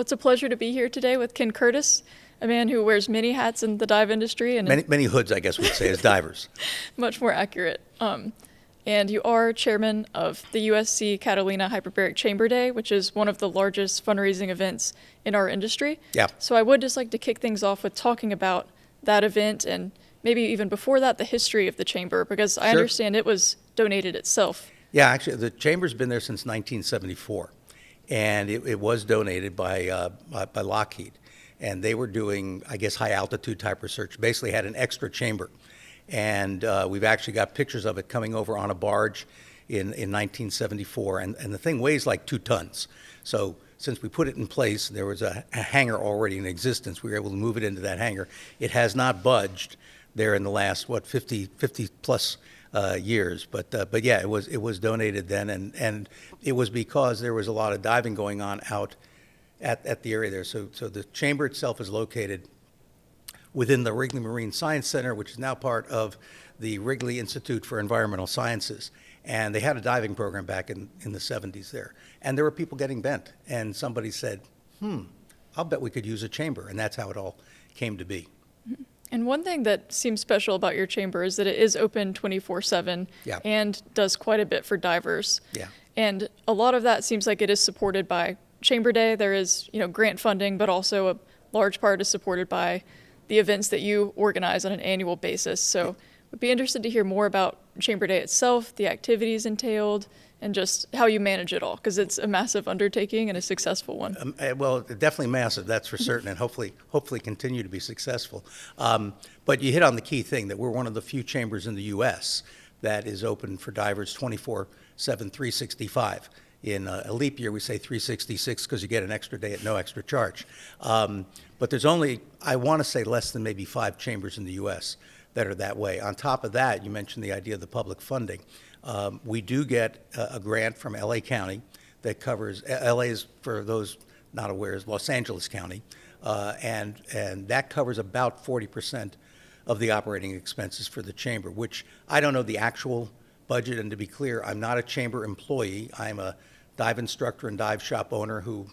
it's a pleasure to be here today with Ken Kurtis, a man who wears many hats in the dive industry. And many hoods, I guess we'd say, as divers. Much more accurate. And you are chairman of the USC Catalina Hyperbaric Chamber Day, which is one of the largest fundraising events in our industry. Yeah. So I would just like to kick things off with talking about that event and maybe even before that, the history of the chamber, because I understand it was donated itself. Yeah, actually, the chamber's been there since 1974, and it was donated by Lockheed. And they were doing, I guess, high-altitude type research, basically had an extra chamber. And we've actually got pictures of it coming over on a barge in 1974. And the thing weighs like 2 tons. So since we put it in place, there was a hangar already in existence. We were able to move it into that hangar. It has not budged there in the last, 50 plus years. But yeah, it was donated then. And it was because there was a lot of diving going on out at the area there. So the chamber itself is located within the Wrigley Marine Science Center, which is now part of the Wrigley Institute for Environmental Sciences. And they had a diving program back in the 70s there. And there were people getting bent. And somebody said, I'll bet we could use a chamber. And that's how it all came to be. And one thing that seems special about your chamber is that it is open 24/7 and does quite a bit for divers. Yeah. And a lot of that seems like it is supported by Chamber Day. There is, grant funding, but also a large part is supported by the events that you organize on an annual basis. So we'd be interested to hear more about Chamber Day itself, the activities entailed, and just how you manage it all, because it's a massive undertaking and a successful one. Well, definitely massive, that's for certain, and hopefully continue to be successful. But you hit on the key thing, that we're one of the few chambers in the U.S. that is open for divers 24/7, 365. In a leap year, we say 366 because you get an extra day at no extra charge. But there's only, I want to say, less than maybe 5 chambers in the U.S. that are that way. On top of that, you mentioned the idea of the public funding. We do get a grant from LA County that covers, LA is, for those not aware, is Los Angeles County, and that covers about 40% of the operating expenses for the chamber, which I don't know the actual budget. And to be clear, I'm not a chamber employee. I'm a dive instructor and dive shop owner who,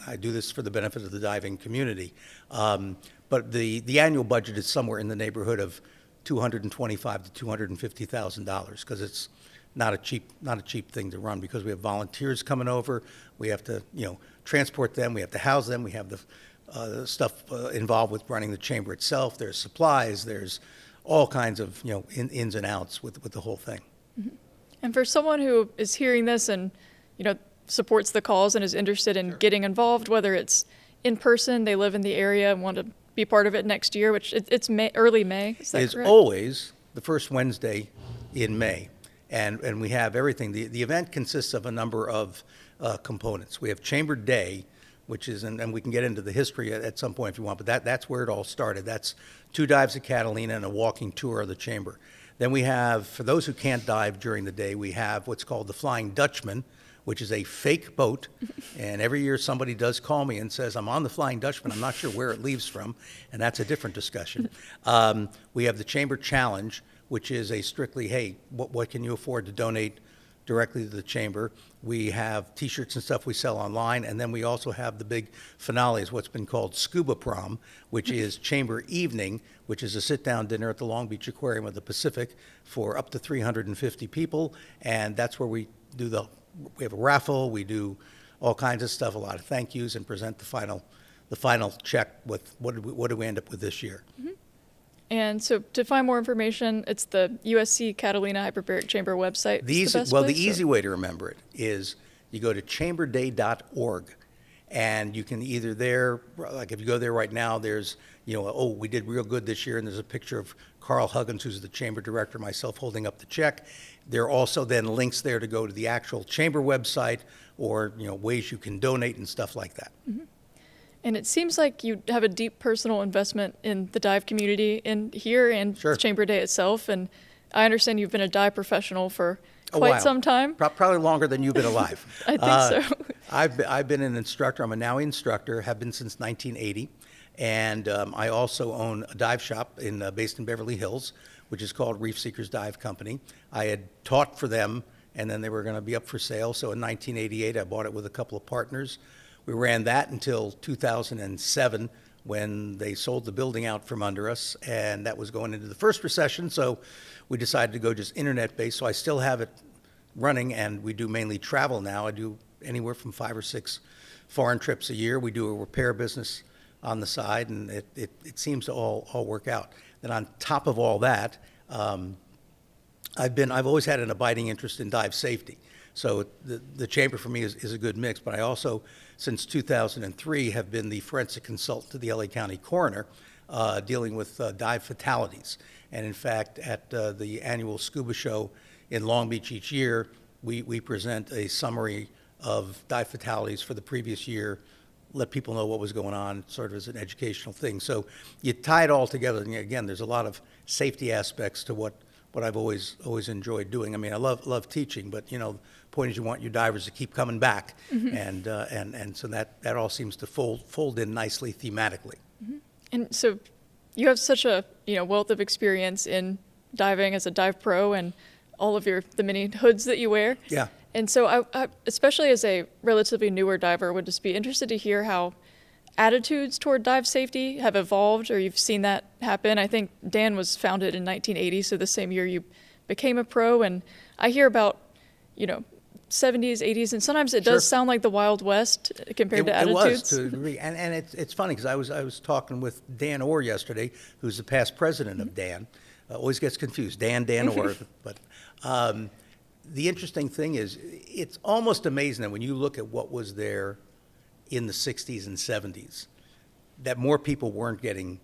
I do this for the benefit of the diving community. But the annual budget is somewhere in the neighborhood of $225,000 to $250,000, because it's not a cheap thing to run, because we have volunteers coming over. We have to transport them. We have to house them. We have the stuff involved with running the chamber itself. There's supplies. There's all kinds of ins and outs with the whole thing. Mm-hmm. And for someone who is hearing this and supports the cause and is interested in getting involved, whether it's in person, they live in the area and want to be part of it next year, which it's early May. Is that correct? It's always the first Wednesday in May. And we have everything. The event consists of a number of components. We have Chamber Day, which is, and we can get into the history at some point if you want, but that's where it all started. That's 2 dives at Catalina and a walking tour of the chamber. Then we have, for those who can't dive during the day, we have what's called the Flying Dutchman, which is a fake boat. And every year somebody does call me and says, I'm on the Flying Dutchman. I'm not sure where it leaves from, and that's a different discussion. We have the Chamber Challenge, which is a strictly, hey, what can you afford to donate directly to the chamber? We have T-shirts and stuff we sell online, and then we also have the big finale, what's been called Scuba Prom, which is Chamber Evening, which is a sit-down dinner at the Long Beach Aquarium of the Pacific for up to 350 people, and that's where we have a raffle, we do all kinds of stuff, a lot of thank yous, and present the final check with what did we end up with this year. Mm-hmm. And so to find more information, it's the USC Catalina Hyperbaric Chamber website. The easy way to remember it is you go to chamberday.org, and you can either there, like if you go there right now, there's, we did real good this year, and there's a picture of Carl Huggins, who's the chamber director, myself holding up the check. There are also then links there to go to the actual chamber website, or ways you can donate and stuff like that. Mm-hmm. And it seems like you have a deep personal investment in the dive community in here and Chamber Day itself. And I understand you've been a dive professional for quite some time. Probably longer than you've been alive. I think so. I've been an instructor. I'm a NAUI instructor, have been since 1980. And I also own a dive shop based in Beverly Hills, which is called Reef Seekers Dive Co. I had taught for them, and then they were going to be up for sale. So in 1988, I bought it with a couple of partners. We ran that until 2007 when they sold the building out from under us, and that was going into the first recession, so we decided to go just internet-based. So I still have it running, and we do mainly travel now. I do anywhere from 5 or 6 foreign trips a year. We do a repair business on the side, and it seems to all work out. Then on top of all that, I've always had an abiding interest in dive safety. So the chamber for me is a good mix, but I also, since 2003, have been the forensic consultant to the LA County coroner, dealing with dive fatalities. And in fact, at the annual scuba show in Long Beach each year, we present a summary of dive fatalities for the previous year, let people know what was going on, sort of as an educational thing. So you tie it all together, and again, there's a lot of safety aspects to what I've always enjoyed doing. I mean, I love teaching, but the point is you want your divers to keep coming back, and so that all seems to fold in nicely thematically. And so you have such a wealth of experience in diving as a dive pro and all of the many hoods that you wear. Yeah. And so I especially as a relatively newer diver, would just be interested to hear how attitudes toward dive safety have evolved, or you've seen that happen. I think DAN was founded in 1980, so the same year you became a pro. And I hear about 70s, 80s, and sometimes it does sound like the Wild West compared to attitudes. It was, to a degree. And it's funny because I was talking with Dan Orr yesterday, who's the past president of DAN. Always gets confused, Dan Orr. But the interesting thing is, it's almost amazing that when you look at what was there in the 60s and 70s, that more people weren't getting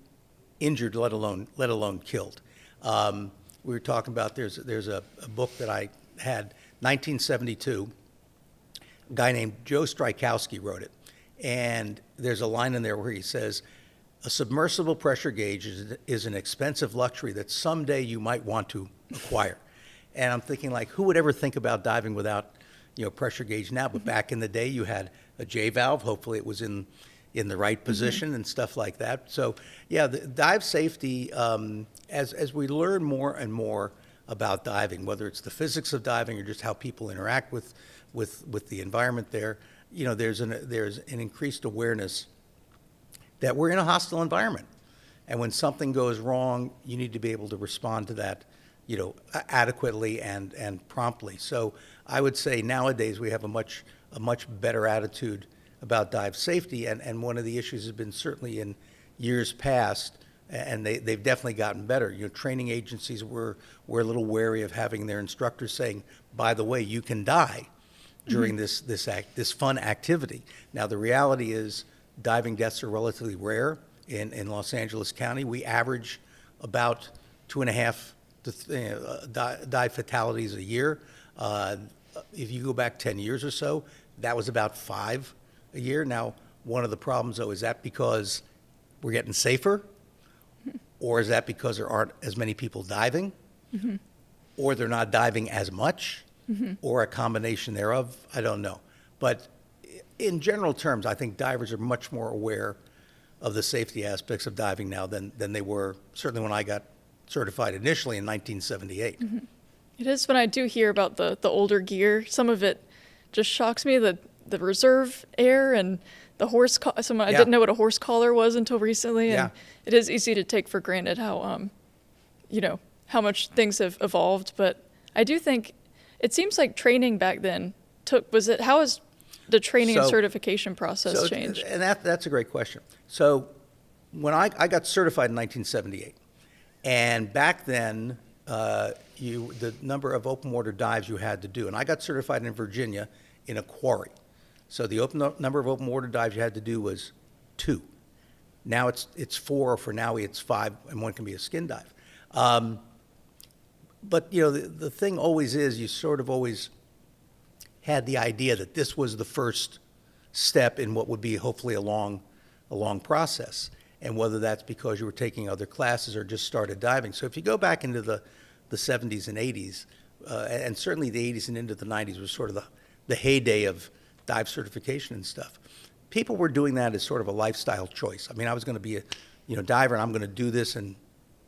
injured, let alone killed. We were talking about there's a book that I had, 1972. A guy named Joe Strykowski wrote it, and there's a line in there where he says, "A submersible pressure gauge is an expensive luxury that someday you might want to acquire." And I'm thinking, like, who would ever think about diving without pressure gauge now? But back in the day, you had a J valve. Hopefully it was in the right position and stuff like that. So yeah, the dive safety, as we learn more and more about diving, whether it's the physics of diving or just how people interact with the environment there, there's an increased awareness that we're in a hostile environment. And when something goes wrong, you need to be able to respond to that adequately and promptly. So I would say nowadays we have a much better attitude about dive safety, and one of the issues has been certainly in years past, and they've definitely gotten better. Training agencies were a little wary of having their instructors saying, by the way, you can die during this fun activity. Now the reality is diving deaths are relatively rare in Los Angeles County. We average about 2.5 dive fatalities a year. If you go back 10 years or so, that was about 5 a year. Now, one of the problems, though, is that because we're getting safer, or is that because there aren't as many people diving, or they're not diving as much, or a combination thereof? I don't know. But in general terms, I think divers are much more aware of the safety aspects of diving now than they were certainly when I got certified initially in 1978. It is, when I do hear about the older gear, some of it just shocks me, the reserve air and the horse I didn't know what a horse collar was until recently, and it is easy to take for granted how how much things have evolved. But I do think it seems like training back then how has the training and certification process changed? And that's a great question. So when I got certified in 1978, and back then, the number of open water dives you had to do, and I got certified in Virginia in a quarry. So the number of open water dives you had to do was 2. Now it's 4, or for now it's 5, and one can be a skin dive. But the thing always is, you sort of always had the idea that this was the first step in what would be hopefully a long process. And whether that's because you were taking other classes or just started diving. So if you go back into the 70s and 80s, and certainly the 80s and into the 90s was sort of the heyday of dive certification and stuff. People were doing that as sort of a lifestyle choice. I mean, I was going to be a diver, and I'm going to do this, and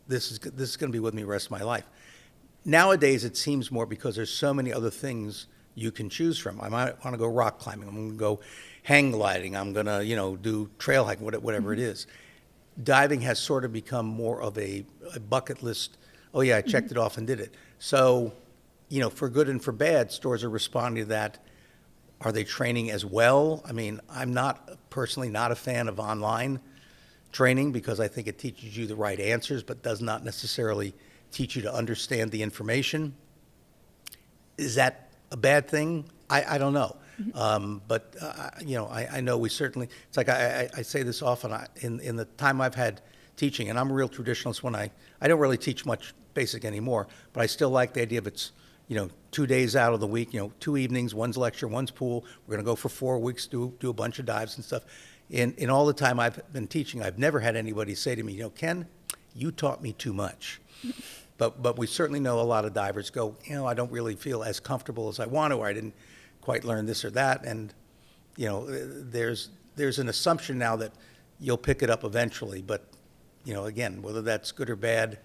this is going to be with me the rest of my life. Nowadays, it seems more because there's so many other things you can choose from. I might want to go rock climbing. I'm going to go hang gliding. I'm going to, do trail hiking, whatever it is. Diving has sort of become more of a bucket list. Oh, yeah, I checked it off and did it. So, for good and for bad, stores are responding to that. Are they training as well? I mean, I'm personally not a fan of online training because I think it teaches you the right answers, but does not necessarily teach you to understand the information. Is that a bad thing? I don't know. But I know we certainly, it's like I say this often, in the time I've had teaching, and I'm a real traditionalist when I don't really teach much basic anymore, but I still like the idea of it's, 2 days out of the week, 2 evenings, one's lecture, one's pool. We're going to go for 4 weeks, do a bunch of dives and stuff. In all the time I've been teaching, I've never had anybody say to me, Ken, you taught me too much. But we certainly know a lot of divers go, I don't really feel as comfortable as I want to, or I didn't quite learn this or that. And, there's an assumption now that you'll pick it up eventually. But, again, whether that's good or bad,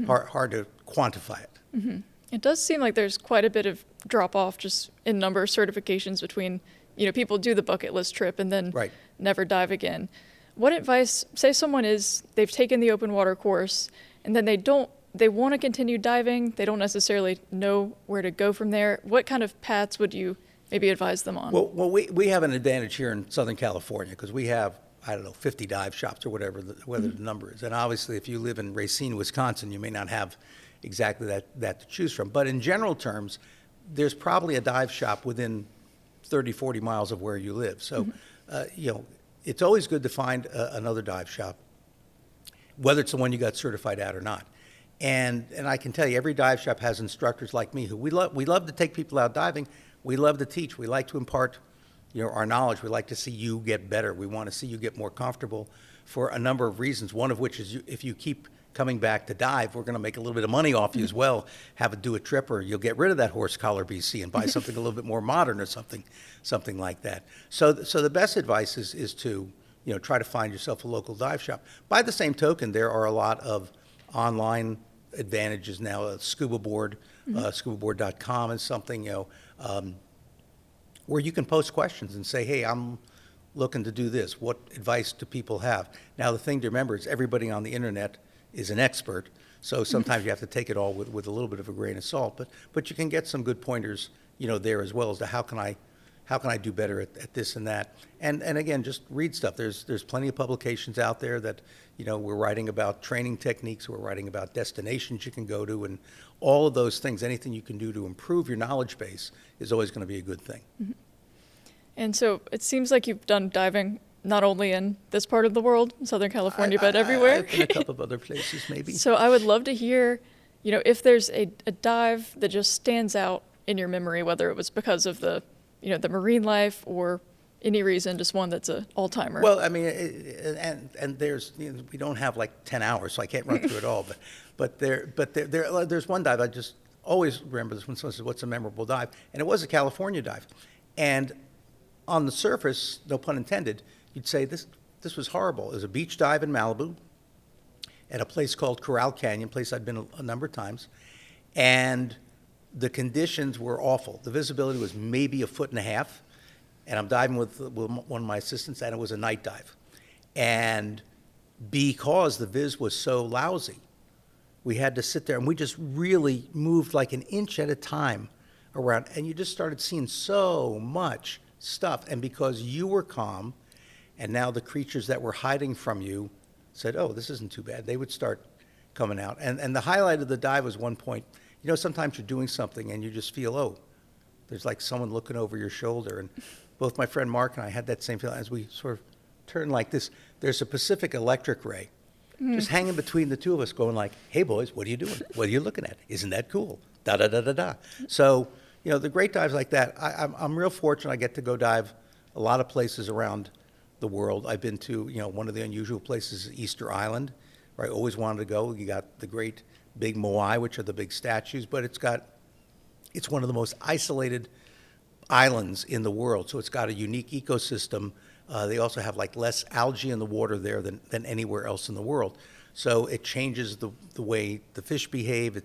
hard to quantify it. Mm-hmm. It does seem like there's quite a bit of drop-off just in number of certifications between, people do the bucket list trip and then never dive again. What advice, say they've taken the open water course and then they want to continue diving, they don't necessarily know where to go from there. What kind of paths would you maybe advise them on? Well, we have an advantage here in Southern California because we have, 50 dive shops or whatever the number is. And obviously, if you live in Racine, Wisconsin, you may not have exactly that to choose from. But in general terms, there's probably a dive shop within 30, 40 miles of where you live. So, it's always good to find another dive shop, whether it's the one you got certified at or not. And I can tell you, every dive shop has instructors like me who we love to take people out diving. We love to teach. We like to impart, our knowledge. We like to see you get better. We want to see you get more comfortable for a number of reasons. One of which is if you keep coming back to dive, we're going to make a little bit of money off you as well. Do a trip, or you'll get rid of that horse collar BC and buy something a little bit more modern or something like that. So the best advice is to try to find yourself a local dive shop. By the same token, there are a lot of online advantages now. Scuba board, scubaboard.com is something where you can post questions and say, hey, I'm looking to do this. What advice do people have? Now the thing to remember is everybody on the internet is an expert, so sometimes you have to take it all with a little bit of a grain of salt. But you can get some good pointers, there as well as to how can I do better at this and that. And again, just read stuff. There's plenty of publications out there that we're writing about training techniques. We're writing about destinations you can go to, and all of those things. Anything you can do to improve your knowledge base is always going to be a good thing. Mm-hmm. And so it seems like you've done diving not only in this part of the world, Southern California, but everywhere. I've been a couple of other places, maybe. So I would love to hear, if there's a dive that just stands out in your memory, whether it was because of the marine life or any reason, just one that's an all-timer. Well, I mean, and there's, we don't have like 10 hours, so I can't run through it all. But there's one dive I just always remember. This when someone says, "What's a memorable dive?" And it was a California dive, and on the surface, no pun intended, you'd say this was horrible. It was a beach dive in Malibu at a place called Corral Canyon, place I'd been a number of times, and the conditions were awful. The visibility was maybe 1.5 feet, and I'm diving with one of my assistants, and it was a night dive. And because the viz was so lousy, we had to sit there, and we just really moved like an inch at a time around, and you just started seeing so much stuff. And because you were calm, and now the creatures that were hiding from you said, oh, this isn't too bad, they would start coming out. And the highlight of the dive was one point, sometimes you're doing something and you just feel, oh, there's like someone looking over your shoulder. And both my friend Mark and I had that same feeling as we sort of turned like this. There's a Pacific Electric ray just hanging between the two of us going like, hey, boys, what are you doing? What are you looking at? Isn't that cool? Da-da-da-da-da. So, the great dives like that, I'm real fortunate I get to go dive a lot of places around the world. I've been to, one of the unusual places is Easter Island, where I always wanted to go. You got the great big moai, which are the big statues, but it's one of the most isolated islands in the world, so it's got a unique ecosystem. They also have like less algae in the water there than anywhere else in the world. So it changes the way the fish behave.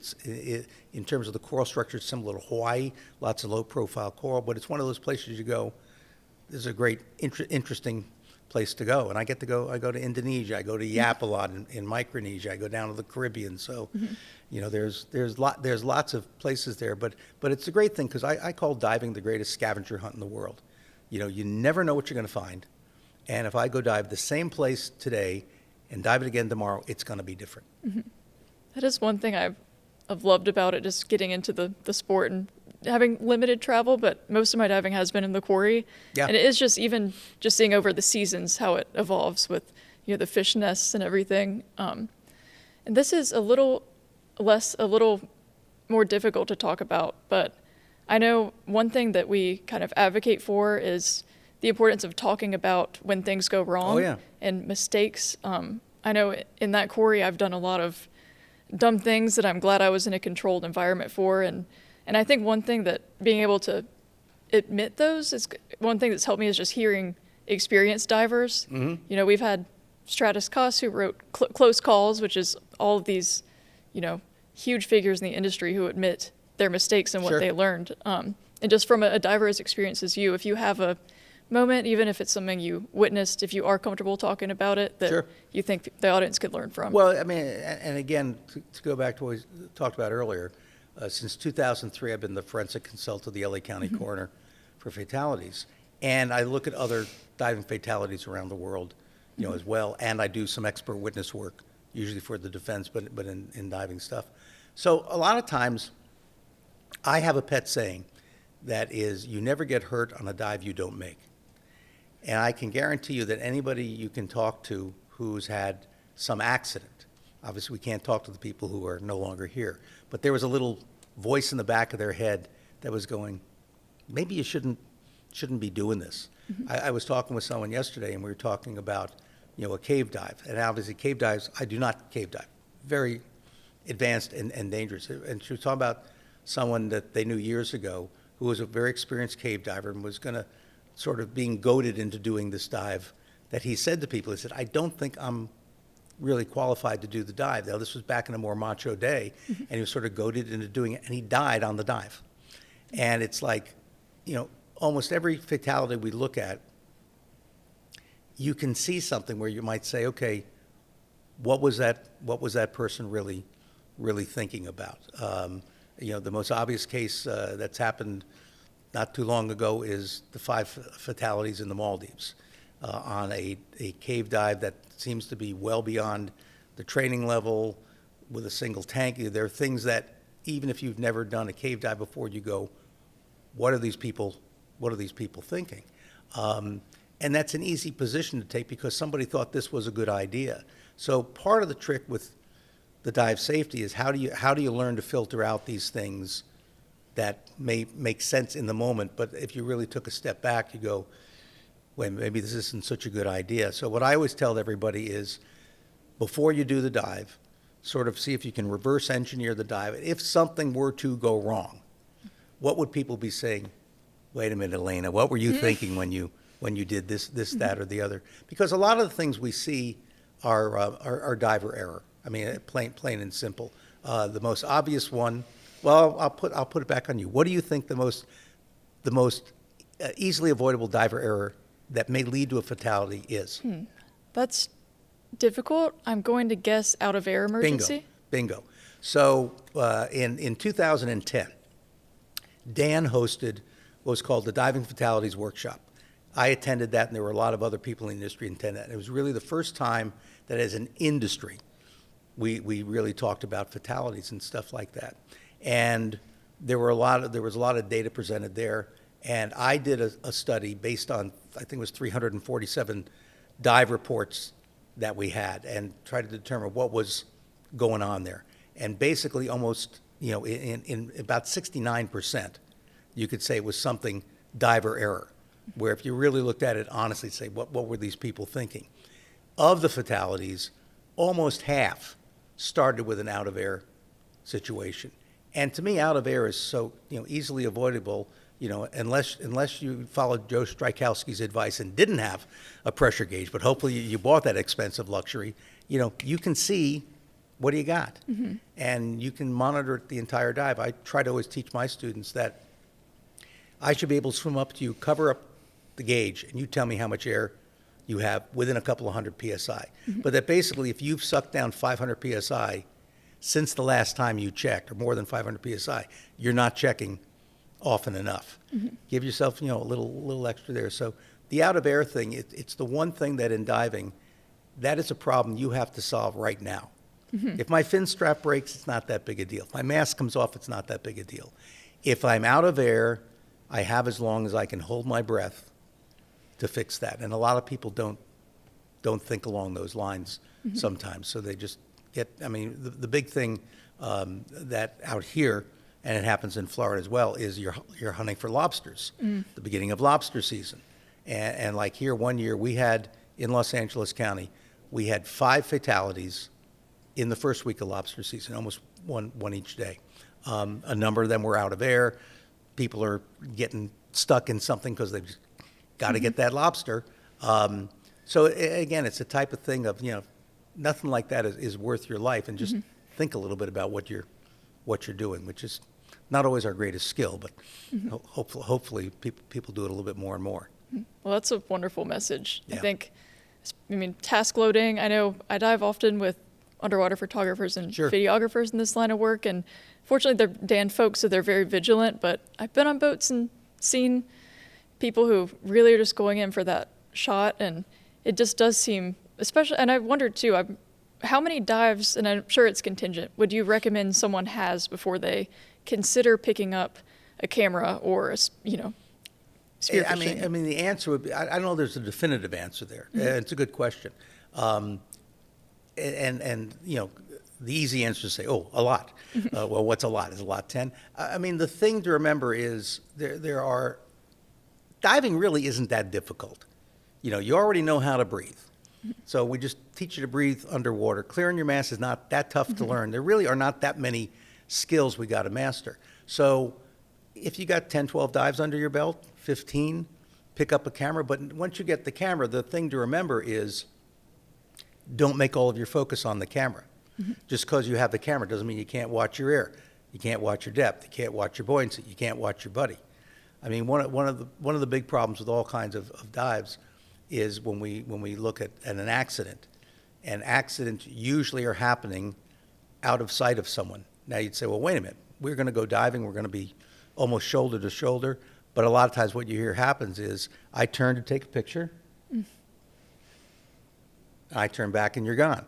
In terms of the coral structure, it's similar to Hawaii, lots of low-profile coral, but it's one of those places you go, this is a great, interesting place to go. And I go to Indonesia, I go to Yap a lot in Micronesia, I go down to the Caribbean. So, there's lots of places there, but it's a great thing because I call diving the greatest scavenger hunt in the world. You never know what you're going to find. And if I go dive the same place today and dive it again tomorrow, it's going to be different. That is one thing I've loved about it, just getting into the sport and having limited travel, but most of my diving has been in the quarry. Yeah. And it is just seeing over the seasons how it evolves with, the fish nests and everything. And this is a little more difficult to talk about, but I know one thing that we kind of advocate for is the importance of talking about when things go wrong. Oh, yeah. And mistakes. I know in that quarry I've done a lot of dumb things that I'm glad I was in a controlled environment for, and I think one thing that being able to admit those is one thing that's helped me is just hearing experienced divers. We've had Stratus Koss who wrote Close Calls, which is all of these, huge figures in the industry who admit their mistakes and what Sure. they learned. And just from a diver as experienced as you, if you have a moment, even if it's something you witnessed, if you are comfortable talking about it, that Sure. you think the audience could learn from. Well, I mean, and again, to go back to what we talked about earlier, since 2003, I've been the forensic consultant of the LA County coroner for fatalities. And I look at other diving fatalities around the world, as well. And I do some expert witness work, usually for the defense, but in diving stuff. So a lot of times, I have a pet saying that is, you never get hurt on a dive you don't make. And I can guarantee you that anybody you can talk to who's had some accident, obviously we can't talk to the people who are no longer here, but there was a little voice in the back of their head that was going, maybe you shouldn't be doing this. I was talking with someone yesterday and we were talking about, a cave dive. And obviously cave dives, I do not cave dive. Very advanced and dangerous. And she was talking about someone that they knew years ago who was a very experienced cave diver and was going to sort of being goaded into doing this dive, that he said to people, he said, I don't think I'm really qualified to do the dive. Now, this was back in a more macho day, and he was sort of goaded into doing it, and he died on the dive. And it's like, almost every fatality we look at, you can see something where you might say, okay, what was that person really thinking about? The most obvious case that's happened not too long ago is the 5 fatalities in the Maldives on a cave dive that seems to be well beyond the training level with a single tank. There are things that even if you've never done a cave dive before, you go, what are these people thinking? And that's an easy position to take because somebody thought this was a good idea. So part of the trick with the dive safety is how do you learn to filter out these things that may make sense in the moment, but if you really took a step back, you go, wait, maybe this isn't such a good idea. So what I always tell everybody is, before you do the dive, sort of see if you can reverse engineer the dive. If something were to go wrong, what would people be saying? Wait a minute, Elena, what were you thinking when you did this, that, or the other? Because a lot of the things we see are diver error. I mean, plain and simple. The most obvious one. Well, I'll put it back on you. What do you think the most easily avoidable diver error that may lead to a fatality is? That's difficult. I'm going to guess out of air emergency. Bingo. So in 2010, Dan hosted what was called the Diving Fatalities Workshop. I attended that, and there were a lot of other people in the industry who attended that. And it was really the first time that as an industry, we really talked about fatalities and stuff like that. And there was a lot of data presented there. And I did a study based on, I think it was 347 dive reports that we had, and tried to determine what was going on there. And basically almost, in about 69%, you could say it was something diver error, where if you really looked at it honestly, say, what were these people thinking? Of the fatalities, almost half started with an out of air situation. And to me, out of air is so easily avoidable, unless you followed Joe Strykowski's advice and didn't have a pressure gauge, but hopefully you bought that expensive luxury you can see what do you got, and you can monitor it the entire dive. I try to always teach my students that I should be able to swim up to you, cover up the gauge, and you tell me how much air you have within a couple of hundred PSI. But that basically, if you've sucked down 500 PSI since the last time you checked, or more than 500 PSI, you're not checking often enough. Give yourself, a little extra there. So the out of air thing, it's the one thing that in diving, that is a problem you have to solve right now. If my fin strap breaks, it's not that big a deal. If my mask comes off, it's not that big a deal. If I'm out of air, I have as long as I can hold my breath to fix that. And a lot of people don't think along those lines sometimes. So they just the big thing that out here, and it happens in Florida as well, is you're hunting for lobsters, the beginning of lobster season. And like here, one year we had, in Los Angeles County, we had 5 fatalities in the first week of lobster season, almost one each day. A number of them were out of air. People are getting stuck in something because they've got to get that lobster. So again, it's a type of thing of, nothing like that is worth your life, and just think a little bit about what you're doing, which is not always our greatest skill, but hopefully people do it a little bit more and more. Well, that's a wonderful message. Yeah. Task loading. I know I dive often with underwater photographers and videographers in this line of work, and fortunately they're DAN folks, so they're very vigilant, but I've been on boats and seen people who really are just going in for that shot, and it just does seem, especially, and I wondered too, how many dives, and I'm sure it's contingent, would you recommend someone has before they consider picking up a camera or spearfishing? The answer would be, I don't know there's a definitive answer there. It's a good question. The easy answer is to say, a lot. Well, what's a lot? Is a lot 10? The thing to remember is diving really isn't that difficult. You already know how to breathe. So we just teach you to breathe underwater. Clearing your mask is not that tough to learn. There really are not that many skills we got to master. So if you got 10, 12 dives under your belt, 15, pick up a camera. But once you get the camera, the thing to remember is don't make all of your focus on the camera. Just because you have the camera doesn't mean you can't watch your air. You can't watch your depth. You can't watch your buoyancy. You can't watch your buddy. One of the big problems with all kinds of dives is when we look at an accident. And accidents usually are happening out of sight of someone. Now you'd say, well, wait a minute. We're going to go diving. We're going to be almost shoulder to shoulder. But a lot of times what you hear happens is I turn to take a picture. I turn back and you're gone.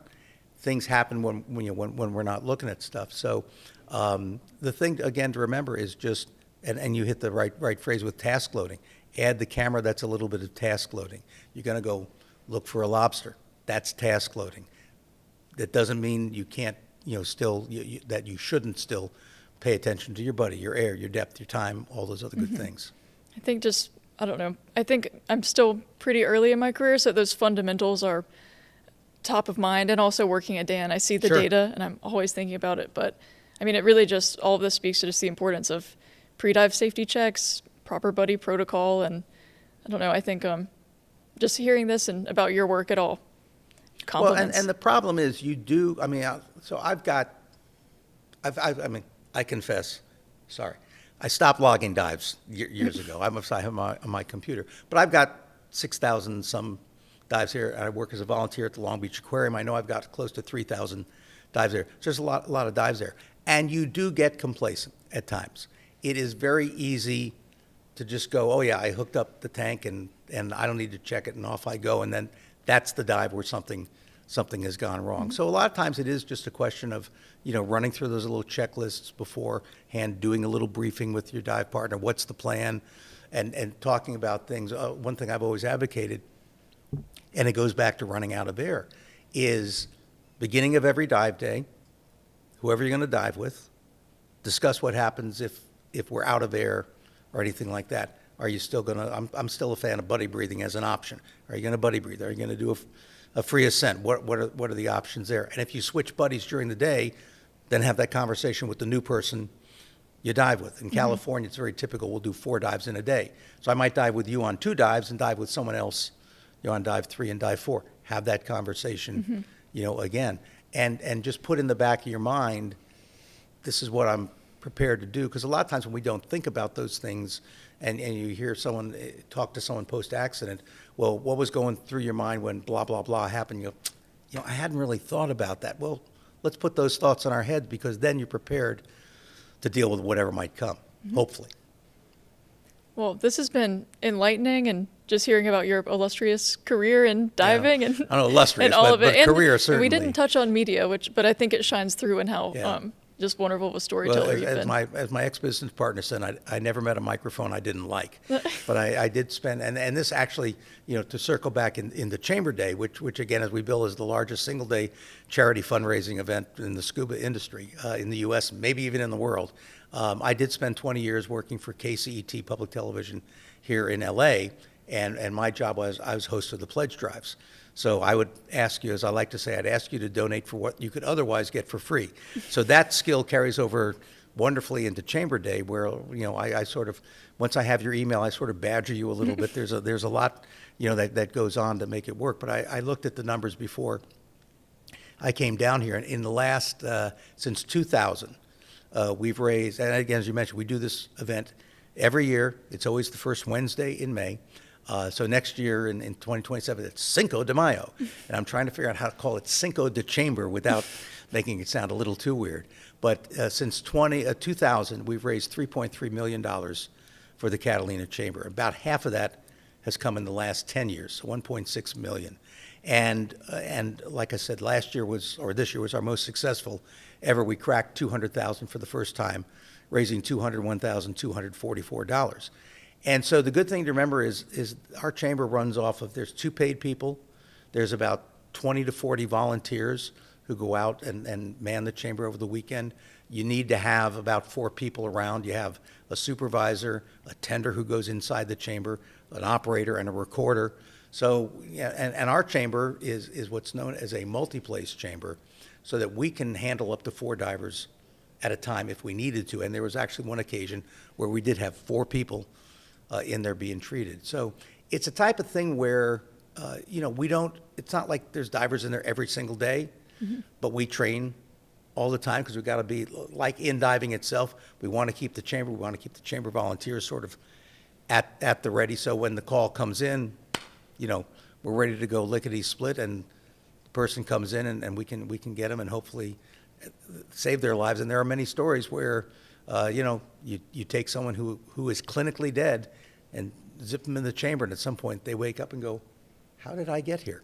Things happen when we're not looking at stuff. So the thing, again, to remember is just, and you hit the right phrase with task loading. Add the camera, that's a little bit of task loading. You're going to go look for a lobster. That's task loading. That doesn't mean you can't, that you shouldn't still pay attention to your buddy, your air, your depth, your time, all those other good things. I think I don't know. I think I'm still pretty early in my career, so those fundamentals are top of mind, and also working at DAN, I see the data and I'm always thinking about it. But it really just, all of this speaks to just the importance of pre-dive safety checks, proper buddy protocol, and I don't know, I think just hearing this and about your work at all, compliments. Well, and the problem is you do, I confess, sorry, I stopped logging dives years ago. I have on my computer, but I've got 6,000 some dives here, and I work as a volunteer at the Long Beach Aquarium. I know I've got close to 3,000 dives there. So there's a lot of dives there. And you do get complacent at times. It is very easy to just go, oh yeah, I hooked up the tank and I don't need to check it, and off I go, and then that's the dive where something has gone wrong. So a lot of times it is just a question of, running through those little checklists beforehand, doing a little briefing with your dive partner, what's the plan, and talking about things. One thing I've always advocated, and it goes back to running out of air, is beginning of every dive day, whoever you're going to dive with, discuss what happens if we're out of air or anything like that. Are you still going to, I'm still a fan of buddy breathing as an option. Are you going to buddy breathe? Are you going to do a free ascent? What are the options there? And if you switch buddies during the day, then have that conversation with the new person you dive with. In California, it's very typical. We'll do 4 dives in a day. So I might dive with you on 2 dives and dive with someone else on dive 3 and dive 4. Have that conversation again. And just put in the back of your mind, this is what I'm prepared to do. Because a lot of times when we don't think about those things, and you hear someone talk to someone post-accident, well, what was going through your mind when blah, blah, blah happened? You go, I hadn't really thought about that. Well, let's put those thoughts in our heads, because then you're prepared to deal with whatever might come, hopefully. Well, this has been enlightening, and just hearing about your illustrious career in diving and I don't know, illustrious, and all of it. but career And certainly. we didn't touch on media, but I think it shines through in how Yeah. just wonderful of a storyteller you've been. As my ex-business partner said, I never met a microphone I didn't like. But I did spend, and this actually, to circle back in the Chamber Day, which again, as we bill, is the largest single-day charity fundraising event in the scuba industry in the U.S., maybe even in the world. I did spend 20 years working for KCET Public Television here in L.A., and my job was I was host of the pledge drives. So I would ask you, as I like to say, I'd ask you to donate for what you could otherwise get for free. So that skill carries over wonderfully into Chamber Day, where I sort of, once I have your email, I sort of badger you a little bit. There's a lot that goes on to make it work. But I looked at the numbers before I came down here, and in the last since 2000, we've raised, and again, as you mentioned, we do this event every year. It's always the first Wednesday in May. So next year in 2027, it's Cinco de Mayo. And I'm trying to figure out how to call it Cinco de Chamber without making it sound a little too weird. But since 2000, we've raised $3.3 million for the Catalina Chamber. About half of that has come in the last 10 years, so $1.6 million. And like I said, this year was our most successful ever. We cracked $200,000 for the first time, raising $201,244. And so the good thing to remember is our chamber runs off of, there's 2 paid people, there's about 20 to 40 volunteers who go out and man the chamber over the weekend. You need to have about 4 people around. You have a supervisor, a tender who goes inside the chamber, an operator, and a recorder. So, and our chamber is what's known as a multi-place chamber, so that we can handle up to 4 divers at a time if we needed to. And there was actually one occasion where we did have 4 people in there being treated. So it's a type of thing where, it's not like there's divers in there every single day, but we train all the time, because we've got to be, like in diving itself, we want to keep the chamber volunteers sort of at the ready. So when the call comes in, we're ready to go lickety-split, and the person comes in and we can get them and hopefully save their lives. And there are many stories where, you take someone who is clinically dead and zip them in the chamber, and at some point they wake up and go, how did I get here?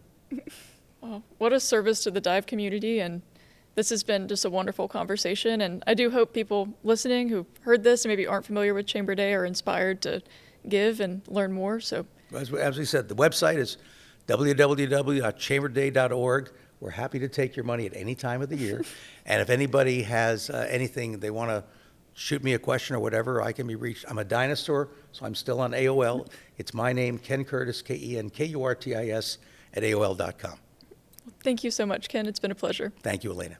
Well, what a service to the dive community, and this has been just a wonderful conversation, and I do hope people listening who heard this and maybe aren't familiar with Chamber Day are inspired to give and learn more. So, as we said, the website is www.chamberday.org. We're happy to take your money at any time of the year, and if anybody has anything they want to shoot me a question or whatever, I can be reached. I'm a dinosaur, so I'm still on AOL. It's my name, Ken Kurtis, KenKurtis, at AOL.com. Thank you so much, Ken. It's been a pleasure. Thank you, Elena.